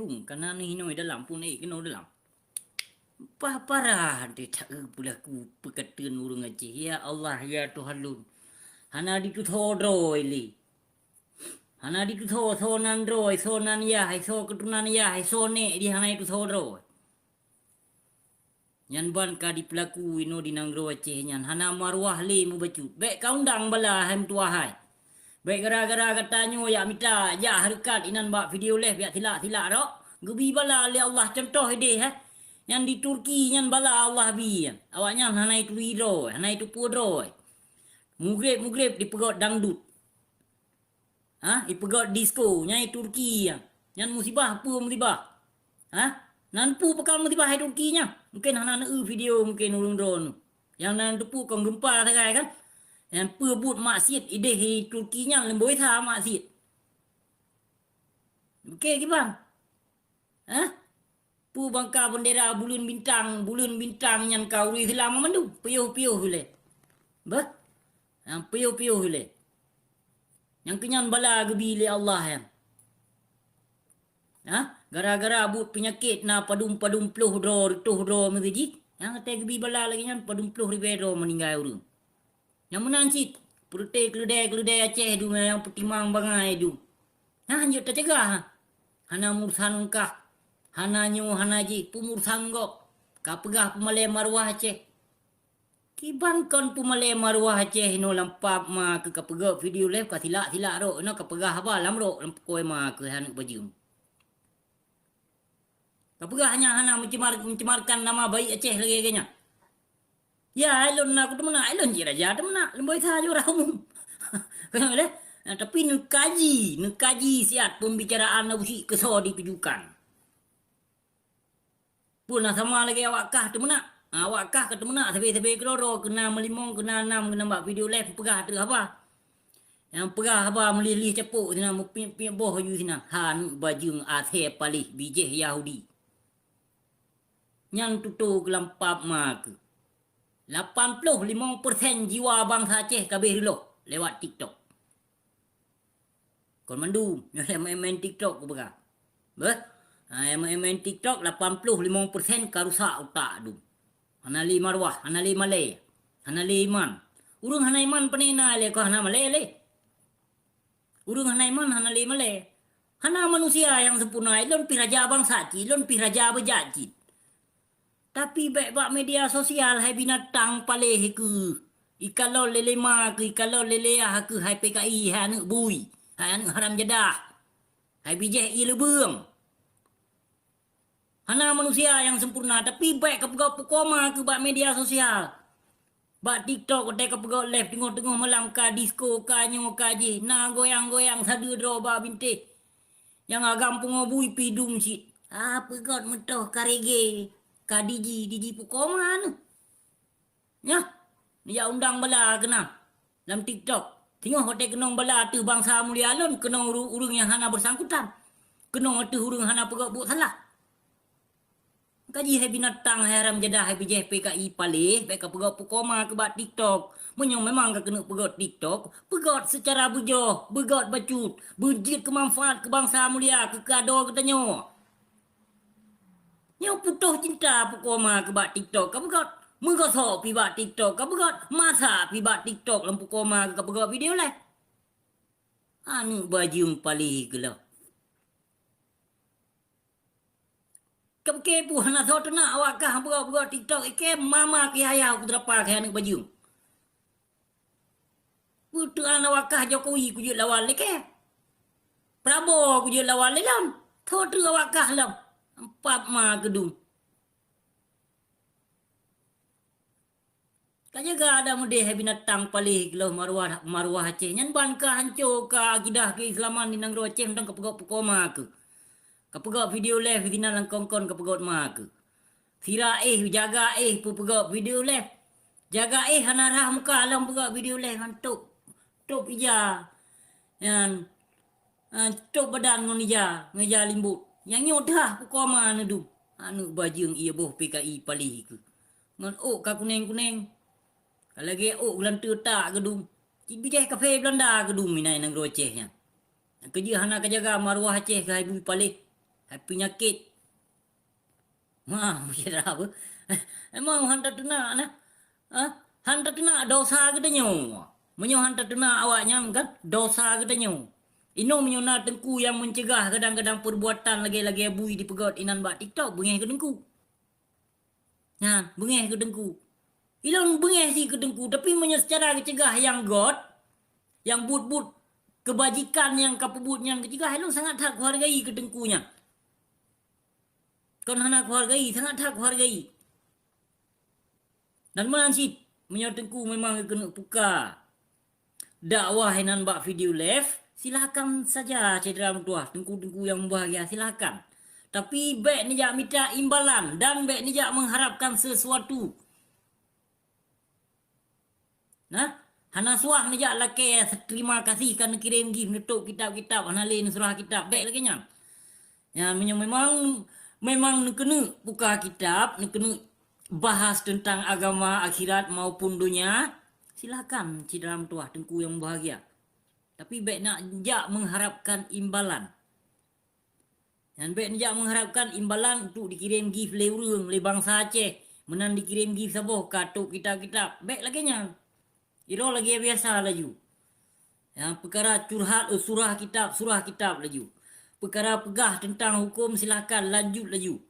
pung kana ni hinoi dalam pun kena dalam. Parah dia tak pula ku peketeun urang Aceh. Ya Allah ya Tuhan lun. Hana di tu thodro ili. Hana di tu tho nan droi so nan ya hai so ketunan ya hai so ne di hana itu thodro. Nyan ban ka di pelaku ino di nanggro Aceh nyan hana marwah le mu bacu. Bek ka undang bala hem tua hai. Baik gara-gara katanya ya minta ya harkat inan bak video leh biak tilak-tilak ro. Gebi bala le Allah contoh dia Yang di Turki yang bala Allah bi. Awaknya hana itu wiro, hana itu podro. Mugrib dipegot dangdut. Dipegot disco nyai Turki Yang musibah apa musibah? Nan pu pakal musibah hai Turki nya. Mungkin hana video mungkin ulung drone. Yang nan tepu kong gempa sagai kan? Yang pebut maksud ide Turki nya lemboi tha maksud. Okey ke bang? Pu bangka bendera bulun bintang yang kau ri hilang mandu piuh hule. Bah? Yang piuh hule. Yang kenyan bala gebi le Allah yang. Gara-gara but penyakit na padum pluh dro mengaji. Yang kata gebi bala lagi yang padum pluh ribero meninggal urang. Yang menancit purute keledai Aceh du yang petimang bangai du. Hanjut tercegah. Hana mursan kah. Hana ji pumursan kok. Ka pegah pemalai marwah Aceh. Kibang kon pemalai marwah Aceh no lampap ma ke kapegah video live ka silak ro no kapegah apa lam ro lampoi ma ke hanak bajum. Kapegah hana mencemarkan nama baik Aceh lagi kayaknya. Ya elon aku tu mana elon je raja tu mana lemboi tha jo ramu. Kan le tapi nak kaji siat pembicaraan usi keso ditujukan. Pun sama lagi awak kah tu mana? Awak kah ke tu mana? Tapi keroro kena melimong kena 6 kena buat video live pegah tu apa? Yang pegah apa melilih cepuk sina mepin boh you sina. Han bajung athe palih bijih Yahudi. Yang tutu kelampap mak. 85% jiwa bangsa Aceh kabeh dulu lewat TikTok. Kon mandu yang main TikTok ku bega. Yang main TikTok 85% karusak otak du. Hanali marwah, hanali malay, hanali iman. Urung hana iman panena le ko hana malay le. Urung hana iman hanali malay. Hana manusia yang sempurna, ilon pi raja bangsa ci, ilon pi raja bejaji. Tapi bak media sosial hai binatang paleh ke. Ikalau lele ma ke, ikalau lele ah ke hai PKI hai anak bui, hai anak haram jadah. Hai bijih i lebeung. Hana manusia yang sempurna tapi baik kepegau pukoma ke bak media sosial. Bak TikTok kotai kepegau live tengok-tengok malam ka disco ka nyo ka je. Na goyang-goyang sadu dro ba binte. Yang agam pungobui pidum sit. Pegot metoh karege. Ka diji pukoma nu. Ya. Dia undang bala kena. Dalam TikTok. Tengok kotai kenong bala tu bangsa mulia lon. Kenong urung yang hana bersangkutan. Kenong tu urung hana pegot buat salah. Kaji hai binatang hai haram jadah hai bijih PKI palih baik pegot pukoma ke bat TikTok. Menyong memang ke kena pegot TikTok, pegot secara bujoh, begot bacut, berjit kemanfaat ke bangsa mulia ke kado katanya. Nyo putuh cinta pukoma ke bat TikTok, ka pegot menggosok pi bat TikTok, ka pegot masa pi bat TikTok lam pukoma ke pegot video lah. Anu bajung palih gelah. Kepo hana thot na awak kah buat TikTok ke mama ke ayah aku terapa ke anak baju. Putu anak awak kah Jokowi ku je lawan le ke. Prabowo ku je lawan le lam. Thot awak kah lam. Empat ma gedung. Kajaga ada mude binatang palih geloh marwah Aceh. Nyan ban ka hancur ka akidah keislaman di nanggro Aceh tentang kepegok pukoma ke. Kapegok video live kena langkongkon kapegok mak. Sira jaga pu pegok video live. Jaga hana rah muka alam pegok video live hantuk. Top ija. Yang top badan ngon ija limbut. Yang nyodah pukoma nedu. Anu bajung ia boh PKI palih ke. Ngon ka kuneng-kuneng. Lagi bulan tak gedung. Bijih kafe Belanda gedung minai nang Acehnya. Kerja hana kejaga marwah Aceh ke ibu palih. Happy nyakit. Kira apa? Emang hantar tuna nah. Hantar tuna dosa katanya. Menyo hantar tuna awaknya kan dosa katanya. Ino menyona tengku yang mencegah kadang-kadang perbuatan lagi-lagi abui di pegot inan bak TikTok bengeh ke dengku. Nah, bengeh ke dengku. Ilon bengeh sih ke dengku tapi secara kecegah yang God, yang but-but kebajikan yang kapebutnya kecegah ilon sangat hak hargai ke dengkunya. Kon hana aku hargai, sangat aku hargai. Dan sih menyotengku memang kena puka. Dakwah nan bak video live, silakan saja cedera tuah, tengku-tengku yang bahagia silakan. Tapi baik ni jak minta imbalan dan baik ni jak mengharapkan sesuatu. Nah, hana suah ni jak laki terima kasih kerana kirim gift netuk kitab-kitab hana lain surah kitab baik lagi nya. Ya memang kena buka kitab, kena bahas tentang agama akhirat maupun dunia. Silakan dalam tuah tengku yang bahagia. Tapi baik nak jak mengharapkan imbalan. Dan baik nak mengharapkan imbalan untuk dikirim gift le urang le bangsa Aceh. Menan dikirim gift saboh katuk kitab-kitab. Baik lagi nya. Iro lagi biasa laju. Yang perkara curhat surah kitab laju. Perkara pegah tentang hukum silakan lanjut laju.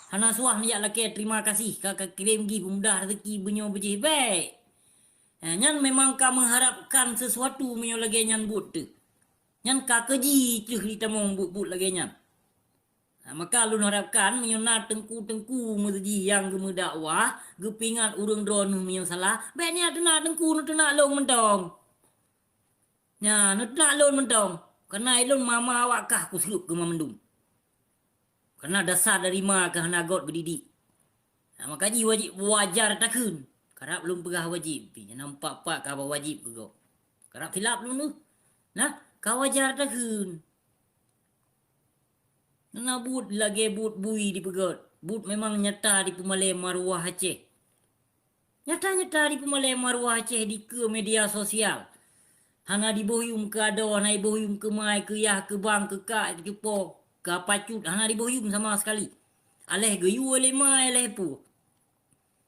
Hana suah ni laki terima kasih kakak kirim gift mudah rezeki benyo bejih baik. Nyan memang ka mengharapkan sesuatu menyo lagi nyan but tu. Nyan ka keji ceh di tamong but lagi nyan. Maka lu harapkan menyo na tengku-tengku merji yang gemedakwah, gepingat urang dron menyo salah, baik ni ada nak tengku nu nak long mentong. Nya nu nak long mentong. Karena ilun mama awak kah ku selup ke mamendum. Karena dasar dari ma ke hana God berdidik. Maka ji wajib wajar takun. Karap belum pegah wajib. Nampak pak kau wajib ke kau. Karap silap belum tu. Nah, kau wajar takun. Nah but lagi but bui di pegot. But memang nyata di Pemalai Maruah Aceh. Nyata-nyata di Pemalai Maruah Aceh di ke media sosial. Hana di bohyum ke ado, hana di bohyum ke mai, ke yah, ke bang, ke kak, ke po, ke pacut. Hana di bohyum sama sekali. Aleh geyu oleh mai, aleh pu.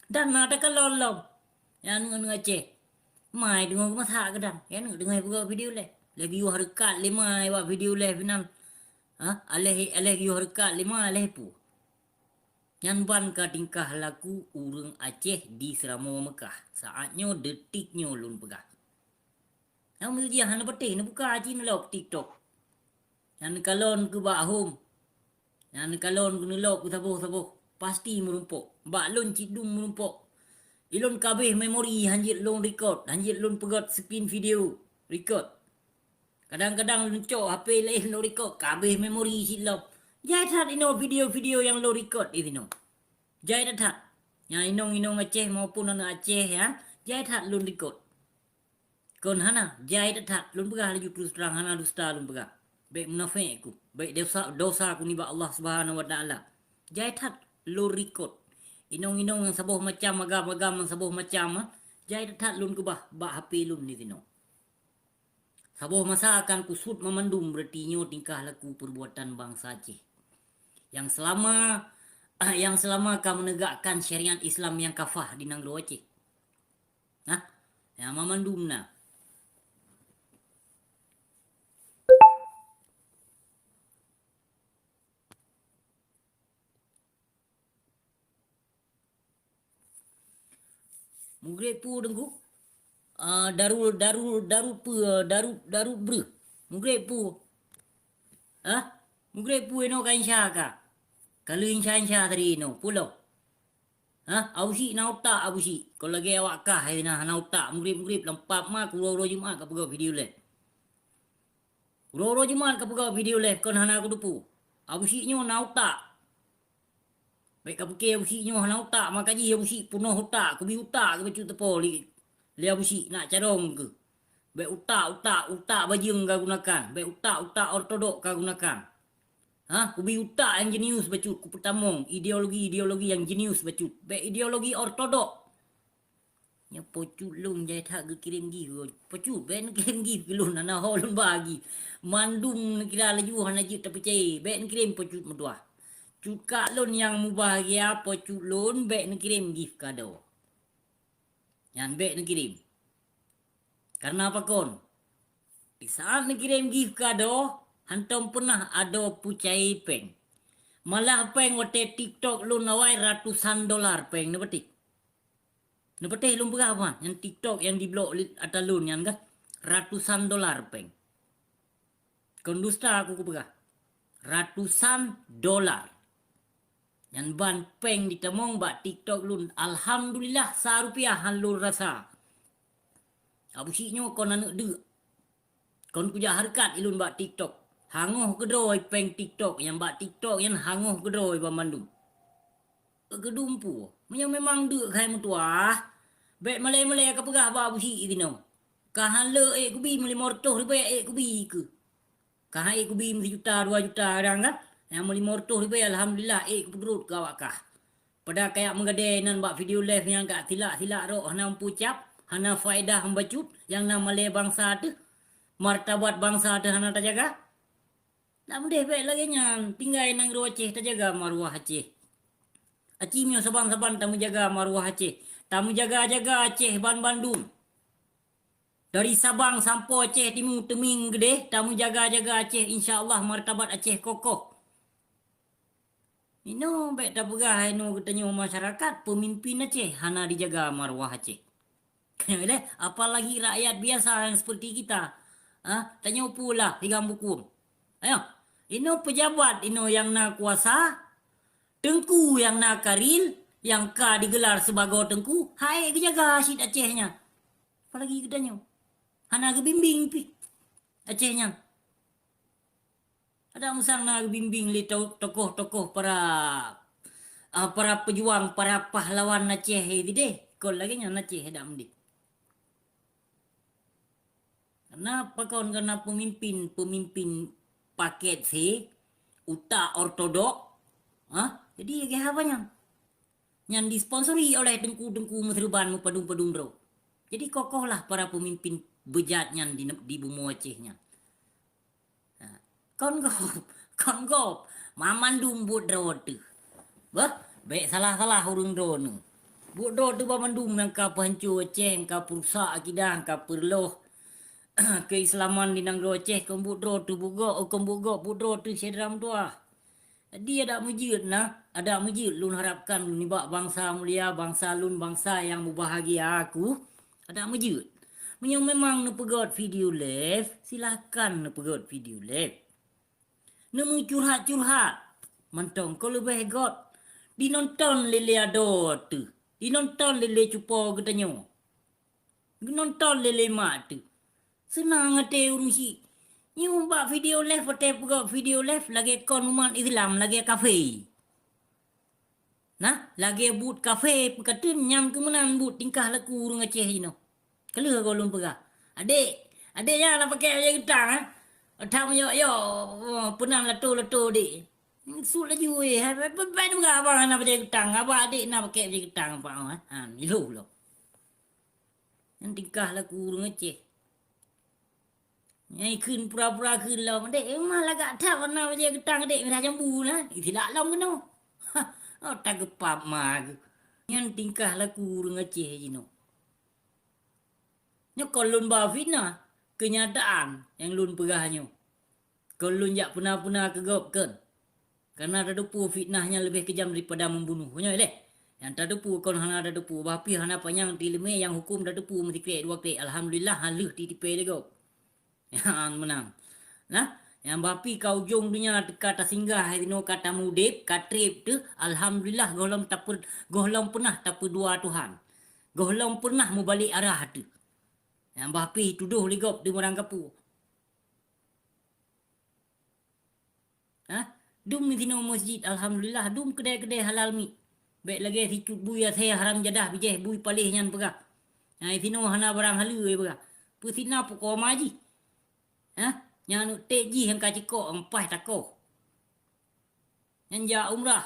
Dan nak tak lolong. Yang nu Aceh. Mai dengar masak kadang. Yang nu dengar buka video le. Lagi you harkat lima buat video le final. Aleh you harkat lima aleh pu. Yang ban ka tingkah laku urang Aceh di Seramo Mekah. Saatnya detiknya lun pegah. Yang dia hana petih ni buka aji ni lok TikTok. Yang kalon ke bak home. Yang kalon ke lok ke saboh-saboh. Pasti merumpuk. Bak lon cidung merumpuk. Ilon kabeh memori hanjit lon record. Hanjit lon pegot spin video record. Kadang-kadang lon cok HP lain lon record. Kabeh memori silap. Jai tak ino video-video yang lon record itu no. Jai tak. Yang inong Aceh maupun anak Aceh ya. Jai tak lon record. Kon hana jai tak lon pegah laju terus terang hana dusta lon pegah. Baik munafik ku. Baik dosa ku ni ba Allah Subhanahu wa taala. Jai tak lon record. Inong yang sabuh macam agam-agam yang sabuh macam jai tak lun ke bak HP lun ni tino. Sabuh masa akan kusut memandum berarti nyo tingkah laku perbuatan bangsa Aceh. Yang selama kamu menegakkan syariat Islam yang kafah di Nanggro Aceh. Yang memandum na. Mugre pu dengku. Daru bre. Mugre pu. Mugre pu eno ka insya ka. Kalau insya tadi eno pulau. Ausi na utak abusi. Kalau lagi awak kah na utak mugre lempat mak ro Jumaat ka pegau video le. Ro Jumaat ka pegau video le kon hana aku dupu. Abusi nyo na utak. Baik ka peke abusi nyo hana utak maka ji abusi punoh utak ku bi utak ke becu tepo li abusi nak carong ke. Baik utak bajing ka gunakan. Baik utak ortodok ka gunakan. Kubi utak yang jenius becut ku pertamong ideologi yang jenius becut. Baik ideologi ortodok. Nya pocut lung jai thak ke kirim gi go. Pocut ben kirim gi ke lun ana holun bagi. Mandum kira laju hana jit tapi cai. Ben kirim pocut medua. Cuka lun yang mu bahagia pocut lun ben kirim gift kado. Yang ben kirim. Karena apa kon? Di saat kirim gift kado, hantom pernah ada pucai peng. Malah peng wate TikTok lun awai ratusan dolar peng ne betik. Nepeteh lum berapa? Yang TikTok yang di blok atas lun yang kan ratusan dolar peng. Kondusta aku berapa? Ratusan dolar. Yang ban peng ditemong bak TikTok lun. Alhamdulillah serupiah halur rasa. Abu siknyo kon anak de. Kon kuja harkat ilun bak TikTok. Hangoh kedoi peng TikTok yang bak TikTok yang hangoh kedoi ba Bandung. Kedumpu. Memang de kai mutua. Bek malai-malai ka pegah ba busi itino. Kahan le kubi mali mortoh ribe kubi ke. Kahan kubi 1 juta 2 juta orang kan. Yang mali mortoh ribe alhamdulillah kudrut ka wakah. Pada kayak menggade nan bak video live yang kat silak-silak ro hana pucap, hana faedah membacut yang nama malai bangsa tu. Martabat bangsa tu hana terjaga. Nak mendeh baik lagi nyan. Tinggal nang ro Aceh terjaga maruah Aceh. Aceh mio saban-saban tamu jaga maruah Aceh. Tamu jaga-jaga Aceh ban Bandung. Dari Sabang sampai Aceh Timur Teming gede, tamu jaga-jaga Aceh insya-Allah martabat Aceh kokoh. Ino baik tak pegah ino katanya masyarakat pemimpin Aceh hana dijaga maruah Aceh. Kenapa apalagi rakyat biasa yang seperti kita. Tanya pula higang buku. Ayo, ino pejabat ino yang nak kuasa, tengku yang nak karil, yang ka digelar sebagai tengku, hai kejaga asyid Acehnya. Apalagi katanya. Hana ke bimbing pi Acehnya. Ada musang nak bimbing li tokoh-tokoh para pejuang, para pahlawan Aceh itu deh. Kau lagi nya Aceh ada mendik. Kenapa kau kena pemimpin paket si utak ortodok? Jadi kayak apa yang disponsori oleh dengku-dengku Mesreban padung-padung bro. Jadi kokohlah para pemimpin bejatnya di bumi Acehnya. Kon gop mamandum budro tu. Bah, baik salah-salah urung drone. Budro tu mamandum nang ka pancu Aceh, ka perusak akidah, ka perloh keislaman di nang Aceh kon budro tu budro tu sedram tua. Dia ada mujud ada mujud lun harapkan lun ibak bangsa mulia, bangsa lun bangsa yang berbahagia aku. Ada mujud. Yang memang nu pegot video live, silakan nu pegot video live. Nemu curhat-curhat. Mantong kau lebih got. Dinonton lele ador tu. Dinonton lele cupo katanya. Dinonton lele mak tu. Senang ate urung si. Nyumba video live pate pegot video live lagi kon umat Islam lagi kafe. Nah, lagi but kafe katun nyam kemenan but tingkah laku urung Aceh ino. Kalau kau lum pegah. Adik jangan nak pakai aja getang Tham yo punang letu dik. Sut laju Pai tu enggak abang nak pakai getang. Abang adik nak pakai pakai getang apa nilu lo. Yang tingkah laku urung Aceh. Nyai kun pura-pura kun lo. Dek malah gak tahu nak pakai getang dek dah jambu nah. Tidak lam kena. Tak gepap mah. Yang tingkah laku urung Aceh jino. Nya kolun ba fitnah kenyataan yang lun pegahnya. Kolun jak pernah kegopkan. Karena ada depu fitnahnya lebih kejam daripada membunuh. Punya leh. Yang tak depu kon hana ada depu bapi hana panjang tilme yang hukum dah depu mesti krek 2 krek. Alhamdulillah halih di tipe lego. Yang menang. Nah, yang bapi kau ujung dunia kata singgah no kata mudip, katrip tu alhamdulillah golong pernah tapi dua Tuhan. Golong pernah membalik arah tu. Yang bapi tuduh ligop di orang kapu. Dum ni tino masjid alhamdulillah dum kedai-kedai halal mi. Baik lagi si cut buya saya haram jadah bijeh bui palih nyan pegah. Tino hana barang halu pegah. Pusina pukau maji. Yang teji yang kacikok empat takoh. Yang ja umrah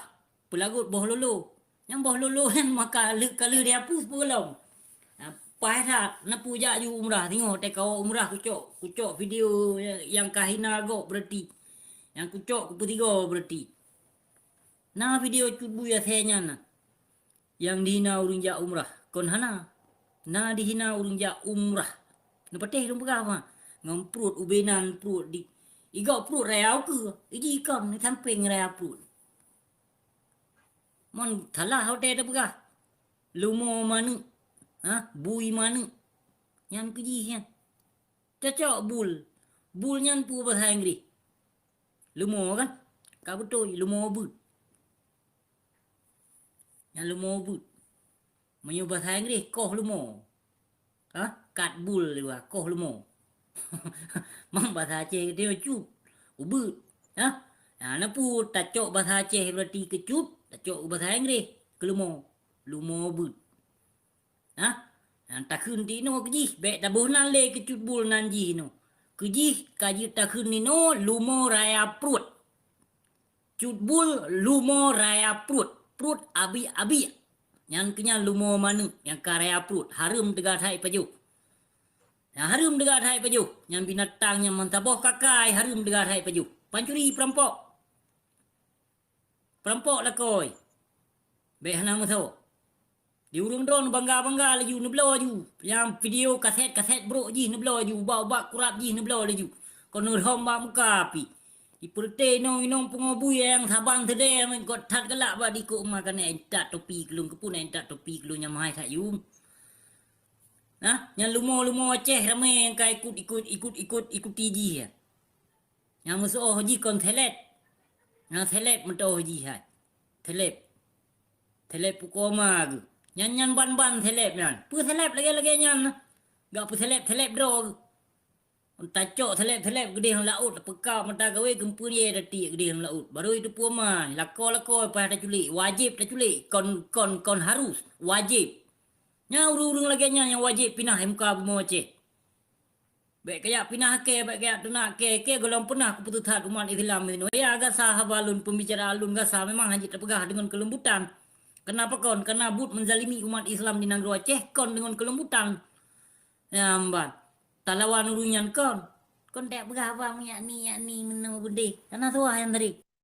pelagut boh lolo. Yang boh lolo yang maka kalau dia hapus belum. Pahit na puja ju umrah tengok tek kau umrah kucok video yang kahina go berarti. Yang kucok kuputigo berarti. Na video cubu ya senya na. Yang dihina urang ja umrah. Kon hana. Na dihina urang ja umrah. Na pateh dong pegah ngam perut ubenan perut di. Igau perut raya ke. Iji ikam ni samping raya perut. Mon thalah hotel dah pegah. Lumo mana? Ha? Bui mana? Yang keji yan. Cocok bul. Bul nyan pu bahasa Inggeris. Lumo kan? Kau betul lumo but. Yang lumo but. Menyu bahasa Inggeris koh lumo. Ha? Kat bul juga koh lumo. Mang bahasa Aceh dia cup. Ubut. Ha? Nah, na pu tacok bahasa Aceh berarti kecup. Tacok bahasa Inggeris ke lumo. Lumo but. Ha? Tak khun ti no keji. Bek tabuh nan le kecut bul nan ji no. Keji kaji tak khun ni no lumo raya perut. Cut bul lumo raya perut. Perut abi-abi. Yang kenya lumo manu. Yang karaya perut. Harum dekat hai paju. Yang harum dekat hai paju. Yang binatang yang mentaboh kakai harum dekat hai paju. Pancuri perampok. Perampok lah koi. Bek hana masuk. Di urung drone bangga-bangga laju neblo laju. Yang video kaset bro ji neblo laju. Bau-bau kurap ji neblo laju. Kono homba muka api. Di perte inong pengobui yang sabang tede men kot tat gelak ba di ko makan entat topi kelung kepun entat topi kelung yang mahai sak yum. Nah, yang lumo Aceh ramai yang kai ikut ji ya. Yang musuh ji kon telet. Yang telet mentoh ji hai. Telet pukoma ke. Nyan ban telep nyan. Pu telep lagi nyan. Gak pu telep draw. Tacok telep gede hang laut pekau mata gawe gempu ni dati gede hang laut. Baru itu pu mah lako pas tak culik. Wajib tak culik. Kon harus wajib. Nya urung lagi nyan yang wajib pinah muka bumo Aceh. Baik kaya pinah ke baik kaya tu nak ke golong pernah keputusan umat Islam ini. Ya agak sah balun pembicara alun gasa memang hanya terpegah dengan kelembutan. Kenapa kon? Karena but menzalimi umat Islam di negara Aceh kon dengan kelembutan. Ya amban. Talawan urunyan kon. Kon tak berapa ni menu bende. Karena tuah yang tadi.